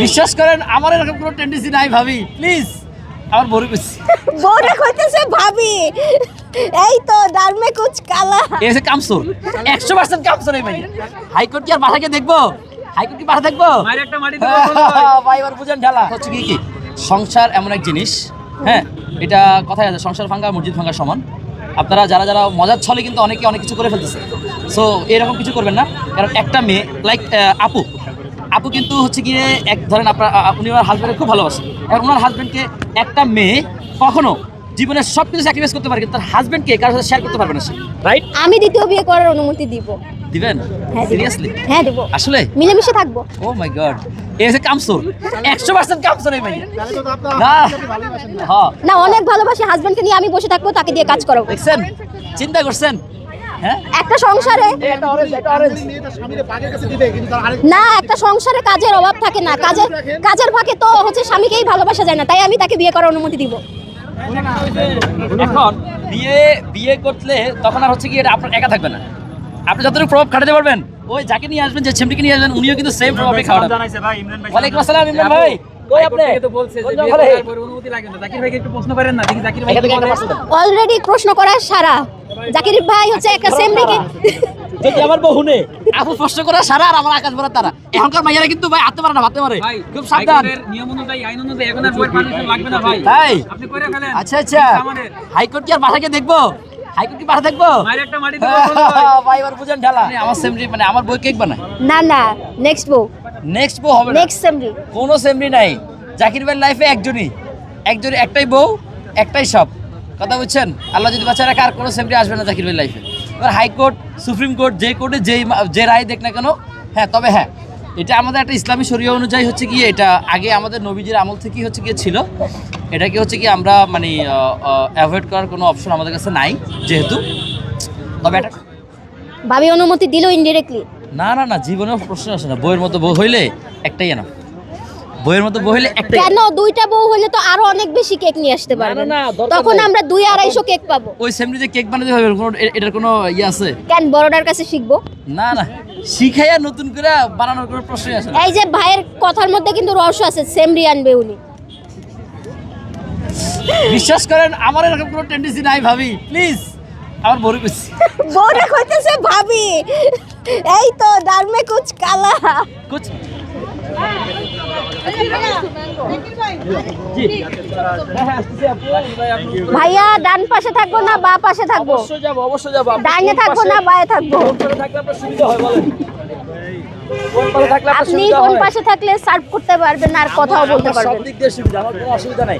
বিশ্বাস করেন আমার এরকম কোনো টেন্ডেন্সি নাই ভাবি, প্লিজ আমার বড় কিছু বউরে কইতেছে ভাবি, এই তো ডারমে কুচ কালা। এসে কামসুর 100% কামসুর এই ভাই। হাইকোর্ট কি আর বাসাকে দেখবো? হাইকোর্ট কি বাসা দেখবো? ভাই এবার বুঝেন ঢালা হচ্ছে কি সংসার এমন এক জিনিস, হ্যাঁ এটা কথাই আছে, সংসার ভাঙা মসজিদ ভাঙা সমান। আপনারা যারা যারা মজার ছলে কিন্তু অনেকে অনেক কিছু করে ফেলতেছে, সো এরকম কিছু করবেন না। কারণ একটা মেয়ে লাইক আপু আপু কিন্তু হচ্ছে গিয়ে এক ধরেন আপনার উনি ওনার হাজব্যান্ডকে খুব ভালোবাসেন, এবং ওনার হাজব্যান্ডকে একটা মেয়ে কখনো জীবনের সব কিছু স্যাক্রিফাইস করতে পারে, কিন্তু তার হাজব্যান্ডকে কারোর সাথে শেয়ার করতে পারবে না সে, রাইট? আমি দ্বিতীয় বিয়ে করার অনুমতি দিব। দিবেন? হ্যাঁ, দিব। সিরিয়াসলি? হ্যাঁ দিব। আসলে মিলেমিশে থাকবো। ও মাই গড, এসে কামসুর 100% কামসুর এই ভাই। না হ্যাঁ, না অনেক ভালোবাসি হাজবেন্ডকে নিয়ে আমি বসে থাকবো, তাকে দিয়ে কাজ করাবো। দেখছেন, চিন্তা করছেন? হ্যাঁ একটা সংসারে না, একটা সংসারে কাজের অভাব থাকে না, কাজের ফাঁকে তো হচ্ছে স্বামীকেই ভালোবাসা যায় না, তাই আমি তাকে বিয়ে করার অনুমতি দিব। এখন বিয়ে করলে তখন আর হচ্ছে কি এটা আপনার একা থাকবে না, আপনি যতটুকু প্রভাব খাটাতে পারবেন, ওই যাকে নিয়ে আসবেন, যে ছেমটিকে নিয়ে আসবেন, উনিও কিন্তু সেম প্রভাবে খাওয়াবেন। ওয়ালাইকুম আসসালাম ইমরান ভাই, কই আপনি? অলরেডি প্রশ্ন করার সারা জাকির ভাই হচ্ছে একটা সেম রেখে যদি আমার বহুনে আপু প্রশ্ন করা সারা আর আমার আকাশ ভরা তারা, এখনকার মাইয়ারা কিন্তু ভাই হাতে পারে না, ভাতে পারে, খুব সাবধান। নিয়ম অনুযায়ী আইন অনুযায়ী এখন আর বইয়ের পারমিশন লাগবে না ভাই, তাই আপনি কইরা ফেলেন। আচ্ছা আচ্ছা, হাইকোর্ট কি আর বাসাকে দেখবো? হাইকোর্ট কি বাসা দেখবো? মায়ের একটা মাটি দিয়ে বলবো ভাই। ভাই এবার বুঝেন ঢালা, আমার সেমরি মানে আমার বই কেক বানায়। না না, নেক্সট বউ, নেক্সট বউ হবে না, নেক্সট সেমরি। কোনো সেমরি নাই। জাকির ভাইয়ের লাইফে একজনই একটাই বউ, একটাই সব, কথা বুঝছেন? আল্লাহ যদি বাঁচায় রাখে আর কোনো সেমরি আসবে না জাকির ভাইয়ের লাইফে। এবার হাইকোর্ট, সুপ্রিম কোর্ট, যে কোর্টে যে রায় দেখ না কেন, হ্যাঁ তবে হ্যাঁ এটা আমাদের একটা ইসলামী শরীয়ত অনুযায়ী হচ্ছে কি, এটা আগে আমাদের নবীজির আমল থেকেই হচ্ছে গিয়ে ছিল, এটাকে হচ্ছে কি আমরা মানে অ্যাভয়েড করার কোনো অপশন আমাদের কাছে নাই যেহেতু। তবে এটা ভাবি অনুমতি দিল ইনডিরেক্টলি। না না না, জীবনেও প্রশ্ন আসে না, বইয়ের মতো বউ হইলে একটাই না, বইয়ের মতো বউ হইলে একটাই। কেন দুইটা বউ হলে তো আরো অনেক বেশি কেক নিয়ে আসতে পারবেন, না, দরকার তখন নাই। আমরা 2-250 কেক পাবো। ওই সেমনি যে কেক বানাতে হবে কোনো এটার কোনো ইয়ে আছে? কেন বড়টার কাছে শিখবো? না না, শিখাইয়া নতুন করে বানানোর কোনো প্রশ্নই আসে না। এই যে ভাইয়ের কথার মধ্যে কিন্তু রহস্য আছে, সেমরি আনবে উনি। বিশ্বাস করেন আমার এরকম কোনো টেন্ডেন্সি নাই ভাবি, প্লিজ আমার বড় কিছু বউরে কইতেছে ভাবি, এই তো ডারমে কুচ কালা। কুছ ভাইয়া ডান পাশে থাকবো না বা পাশে থাকবো? অবশ্যই যাবো। ডাইনে থাকবো না বায়ে থাকবো? থাকলে আপনার সুবিধা হয় বলেন, কোন পাশে থাকলে আপনার আপনি সুবিধা কোন হয়? পাশে থাকলে সার্ভ করতে পারবেন আর কথাও বলতে আমার সব পারবেন। দিক দিয়ে সুবিধা, আমার কোনো অসুবিধা নাই।